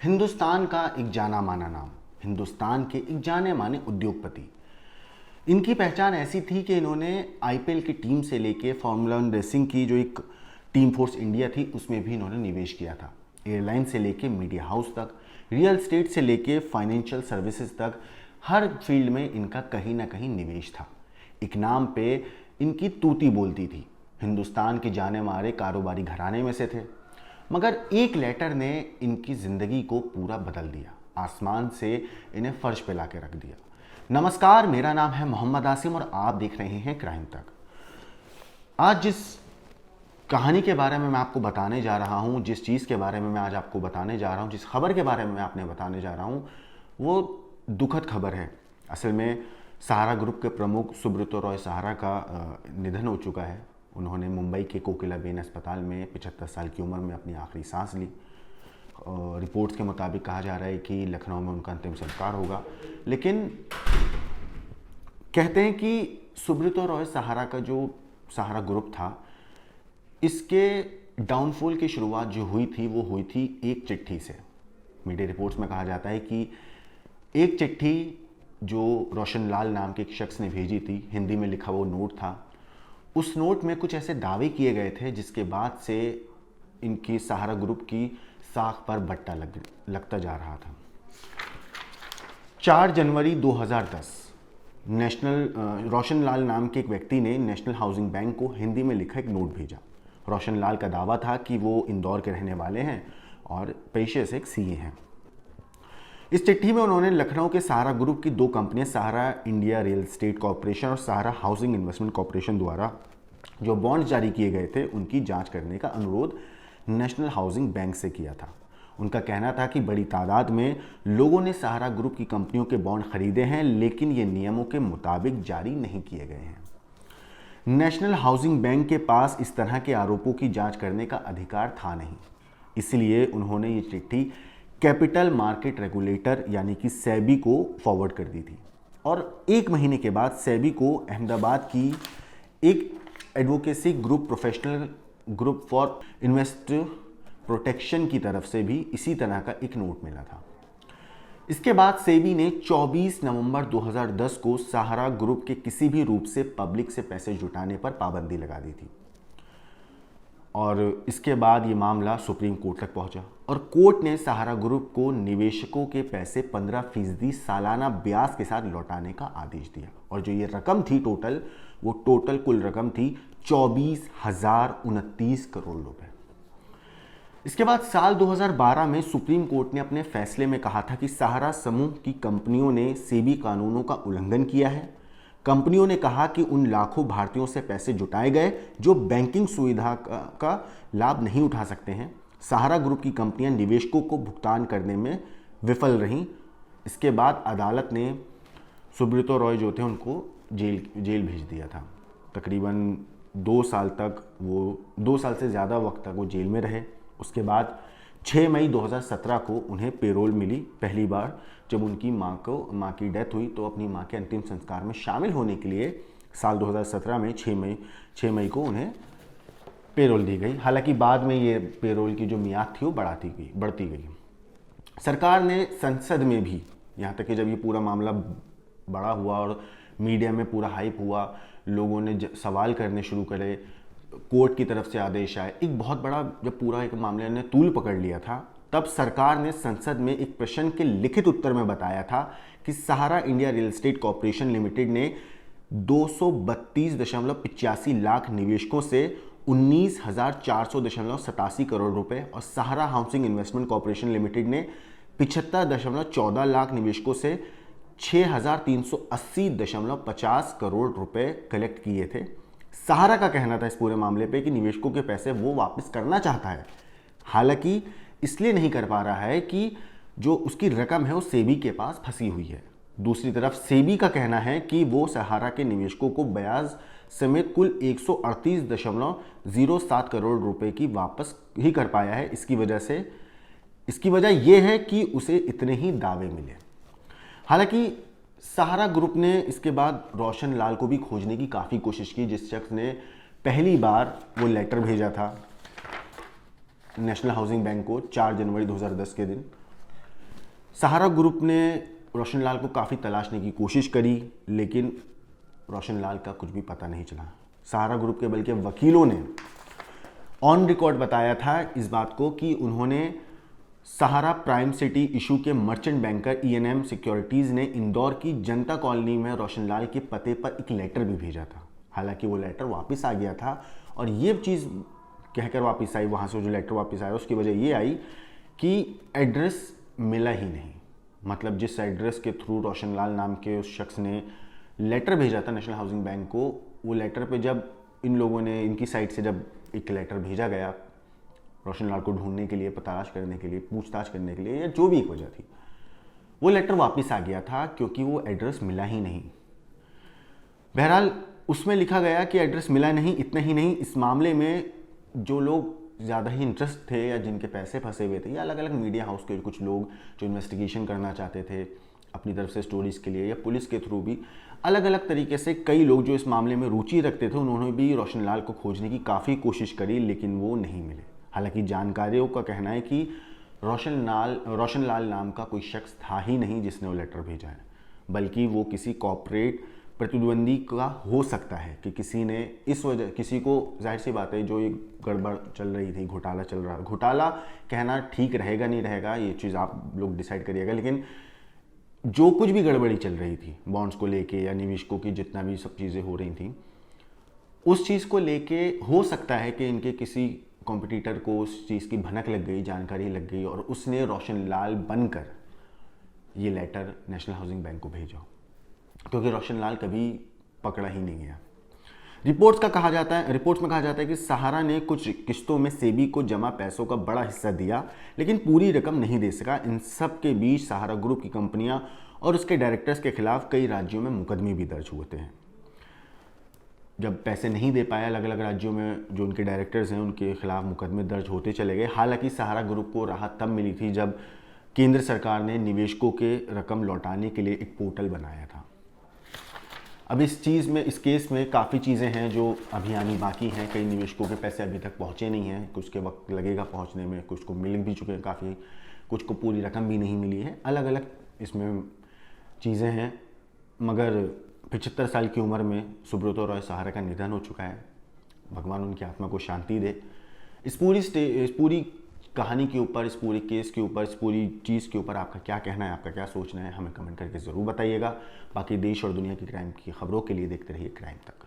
हिंदुस्तान का एक जाना माना नाम, हिंदुस्तान के एक जाने माने उद्योगपति। इनकी पहचान ऐसी थी कि इन्होंने आईपीएल की टीम से लेके फार्मूला वन रेसिंग की जो एक टीम फोर्स इंडिया थी उसमें भी इन्होंने निवेश किया था। एयरलाइन से लेके मीडिया हाउस तक, रियल एस्टेट से लेके फाइनेंशियल सर्विसेज तक, हर फील्ड में इनका कहीं ना कहीं निवेश था। एक नाम पे इनकी तूती बोलती थी। हिंदुस्तान के जाने मारे कारोबारी घराने में से थे, मगर एक लेटर ने इनकी ज़िंदगी को पूरा बदल दिया, आसमान से इन्हें फर्श पे ला के रख दिया। नमस्कार, मेरा नाम है मोहम्मद आसिम और आप देख रहे हैं क्राइम तक। आज जिस कहानी के बारे में मैं आपको बताने जा रहा हूँ, जिस चीज़ के बारे में मैं आज आपको बताने जा रहा हूँ, जिस खबर के बारे में मैं आपने बताने जा रहा हूँ, वो दुखद खबर है। असल में सहारा ग्रुप के प्रमुख सुब्रतो रॉय सहारा का निधन हो चुका है। उन्होंने मुंबई के कोकिलाबेन अस्पताल में 75 साल की उम्र में अपनी आखिरी सांस ली। रिपोर्ट्स के मुताबिक कहा जा रहा है कि लखनऊ में उनका अंतिम संस्कार होगा। लेकिन कहते हैं कि सुब्रतो रॉय सहारा का जो सहारा ग्रुप था, इसके डाउनफॉल की शुरुआत जो हुई थी वो हुई थी एक चिट्ठी से। मीडिया रिपोर्ट्स में कहा जाता है कि एक चिट्ठी जो रोशन लाल नाम के एक शख्स ने भेजी थी, हिंदी में लिखा वो नोट था। उस नोट में कुछ ऐसे दावे किए गए थे जिसके बाद से इनकी सहारा ग्रुप की साख पर बट्टा लगता जा रहा था। 4 जनवरी 2010 रोशन लाल नाम के एक व्यक्ति ने नेशनल हाउसिंग बैंक को हिंदी में लिखा एक नोट भेजा। रोशन लाल का दावा था कि वो इंदौर के रहने वाले हैं और पेशे से एक सीए हैं। इस चिट्ठी में उन्होंने लखनऊ के सहारा ग्रुप की 2 कंपनियां, सहारा इंडिया रियल एस्टेट कॉरपोरेशन और सहारा हाउसिंग इन्वेस्टमेंट कॉरपोरेशन द्वारा जो बॉन्ड जारी किए गए थे उनकी जांच करने का अनुरोध नेशनल हाउसिंग बैंक से किया था। उनका कहना था कि बड़ी तादाद में लोगों ने सहारा ग्रुप की कंपनियों के बॉन्ड खरीदे हैं, लेकिन ये नियमों के मुताबिक जारी नहीं किए गए हैं। नेशनल हाउसिंग बैंक के पास इस तरह के आरोपों की जांच करने का अधिकार था नहीं, इसलिए उन्होंने ये चिट्ठी कैपिटल मार्केट रेगुलेटर यानी कि सेबी को फॉरवर्ड कर दी थी। और 1 महीने के बाद सेबी को अहमदाबाद की एक advocacy group, professional group for investor protection की तरफ से भी इसी तरह का एक नोट मिला था। इसके बाद सेबी ने 24 नवंबर 2010 को सहारा ग्रुप के किसी भी रूप से पब्लिक से पैसे जुटाने पर पाबंदी लगा दी थी। और इसके बाद ये मामला सुप्रीम कोर्ट तक पहुंचा और कोर्ट ने सहारा ग्रुप को निवेशकों के पैसे 15% सालाना ब्याज के साथ लौटाने का आदेश दिया। और जो ये रकम थी टोटल कुल रकम थी 24,029 करोड़ रुपए। इसके बाद साल 2012 में सुप्रीम कोर्ट ने अपने फैसले में कहा था कि सहारा समूह की कंपनियों ने सेबी कानूनों का उल्लंघन किया है। कंपनियों ने कहा कि उन लाखों भारतीयों से पैसे जुटाए गए जो बैंकिंग सुविधा का लाभ नहीं उठा सकते हैं। सहारा ग्रुप की कंपनियां निवेशकों को भुगतान करने में विफल रहीं। इसके बाद अदालत ने सुब्रतो रॉय जो थे उनको जेल भेज दिया था। तकरीबन 2 साल से ज़्यादा वक्त तक वो जेल में रहे। उसके बाद 6 मई 2017 को उन्हें पेरोल मिली। पहली बार जब उनकी माँ की डेथ हुई तो अपनी माँ के अंतिम संस्कार में शामिल होने के लिए साल 2017 में 6 मई को उन्हें पेरोल दी गई। हालांकि बाद में ये पेरोल की जो मियाद थी वो बढ़ती गई। सरकार ने संसद में भी, यहाँ तक कि जब ये पूरा मामला बड़ा हुआ और मीडिया में पूरा हाइप हुआ, लोगों ने सवाल करने शुरू करे, कोर्ट की तरफ से आदेश आए, एक बहुत बड़ा जब पूरा एक मामले ने तूल पकड़ लिया था, तब सरकार ने संसद में एक प्रश्न के लिखित उत्तर में बताया था कि सहारा इंडिया रियल एस्टेट कॉरपोरेशन लिमिटेड ने 232.85 लाख निवेशकों से 19,400.87 करोड़ रुपए और सहारा हाउसिंग इन्वेस्टमेंट कॉरपोरेशन लिमिटेड ने 75.14 लाख निवेशकों से 6,380.50 करोड़ रुपए कलेक्ट किए थे। सहारा का कहना था इस पूरे मामले पे कि निवेशकों के पैसे वो वापस करना चाहता है, हालांकि इसलिए नहीं कर पा रहा है कि जो उसकी रकम है वो सेबी के पास फंसी हुई है। दूसरी तरफ सेबी का कहना है कि वो सहारा के निवेशकों को ब्याज समेत कुल 138.07 करोड़ रुपए की वापस ही कर पाया है। इसकी वजह यह है कि उसे इतने ही दावे मिले। हालांकि सहारा ग्रुप ने इसके बाद रोशन लाल को भी खोजने की काफ़ी कोशिश की, जिस शख्स ने पहली बार वो लेटर भेजा था नेशनल हाउसिंग बैंक को 4 जनवरी 2010 के दिन। सहारा ग्रुप ने रोशन लाल को काफ़ी तलाशने की कोशिश करी, लेकिन रोशन लाल का कुछ भी पता नहीं चला। सहारा ग्रुप के बल्कि वकीलों ने ऑन रिकॉर्ड बताया था इस बात को कि उन्होंने सहारा प्राइम सिटी इशू के मर्चेंट बैंकर E&M सिक्योरिटीज़ ने इंदौर की जनता कॉलोनी में रोशन लाल के पते पर एक लेटर भी भेजा था। हालांकि वो लेटर वापस आ गया था, और ये चीज़ कहकर वापस आई, वहाँ से जो लेटर वापस आया उसकी वजह ये आई कि एड्रेस मिला ही नहीं। मतलब जिस एड्रेस के थ्रू रोशन लाल नाम के उस शख्स ने लेटर भेजा था नेशनल हाउसिंग बैंक को, वो लेटर पे जब इन लोगों ने, इनकी साइड से जब एक लेटर भेजा गया रोशन लाल को ढूंढने के लिए, तलाश करने के लिए, पूछताछ करने के लिए, या जो भी एक वजह थी, वो लेटर वापस आ गया था क्योंकि वो एड्रेस मिला ही नहीं। बहरहाल उसमें लिखा गया कि एड्रेस मिला नहीं। इतना ही नहीं, इस मामले में जो लोग ज़्यादा ही इंटरेस्ट थे या जिनके पैसे फंसे हुए थे, या अलग अलग मीडिया हाउस के कुछ लोग जो इन्वेस्टिगेशन करना चाहते थे अपनी तरफ से स्टोरीज़ के लिए, या पुलिस के थ्रू भी अलग अलग तरीके से कई लोग जो इस मामले में रुचि रखते थे, उन्होंने भी रोशन लाल को खोजने की काफ़ी कोशिश करी, लेकिन वो नहीं मिले। हालांकि जानकारियों का कहना है कि रोशन लाल नाम का कोई शख्स था ही नहीं जिसने वो लेटर भेजा है, बल्कि वो किसी कॉर्पोरेट प्रतिद्वंदी का हो सकता है कि किसी ने इस वजह, किसी को, जाहिर सी बात है जो ये गड़बड़ चल रही थी, घोटाला चल रहा, घोटाला कहना ठीक रहेगा नहीं रहेगा ये चीज़ आप लोग डिसाइड करिएगा, लेकिन जो कुछ भी गड़बड़ी चल रही थी बॉन्ड्स को लेके या निवेशकों की जितना भी सब चीज़ें हो रही थी, उस चीज़ को लेके हो सकता है कि इनके किसी कॉम्पिटिटर को उस चीज़ की भनक लग गई, जानकारी लग गई, और उसने रोशन लाल बनकर ये लेटर नेशनल हाउसिंग बैंक को भेजा, क्योंकि रोशन लाल कभी पकड़ा ही नहीं गया। रिपोर्ट्स में कहा जाता है कि सहारा ने कुछ किस्तों में सेबी को जमा पैसों का बड़ा हिस्सा दिया, लेकिन पूरी रकम नहीं दे सका। इन सब के बीच सहारा ग्रुप की कंपनियां और उसके डायरेक्टर्स के खिलाफ कई राज्यों में मुकदमे भी दर्ज हुए हैं। जब पैसे नहीं दे पाए, अलग अलग राज्यों में जो उनके डायरेक्टर्स हैं उनके खिलाफ मुकदमे दर्ज होते चले गए। हालांकि सहारा ग्रुप को राहत तब मिली थी जब केंद्र सरकार ने निवेशकों के रकम लौटाने के लिए एक पोर्टल बनाया था। अब इस केस में काफ़ी चीज़ें हैं जो अभी आनी बाकी हैं। कई निवेशकों के पैसे अभी तक पहुँचे नहीं हैं, कुछ के वक्त लगेगा पहुँचने में, कुछ को मिल भी चुके हैं काफ़ी, कुछ को पूरी रकम भी नहीं मिली है। अलग अलग इसमें चीज़ें हैं, मगर 75 साल की उम्र में सुब्रतो रॉय सहारा का निधन हो चुका है। भगवान उनकी आत्मा को शांति दे। इस पूरी कहानी के ऊपर, इस पूरे केस के ऊपर, इस पूरी चीज़ के ऊपर आपका क्या कहना है, आपका क्या सोचना है, हमें कमेंट करके ज़रूर बताइएगा। बाकी देश और दुनिया की क्राइम की खबरों के लिए देखते रहिए क्राइम तक।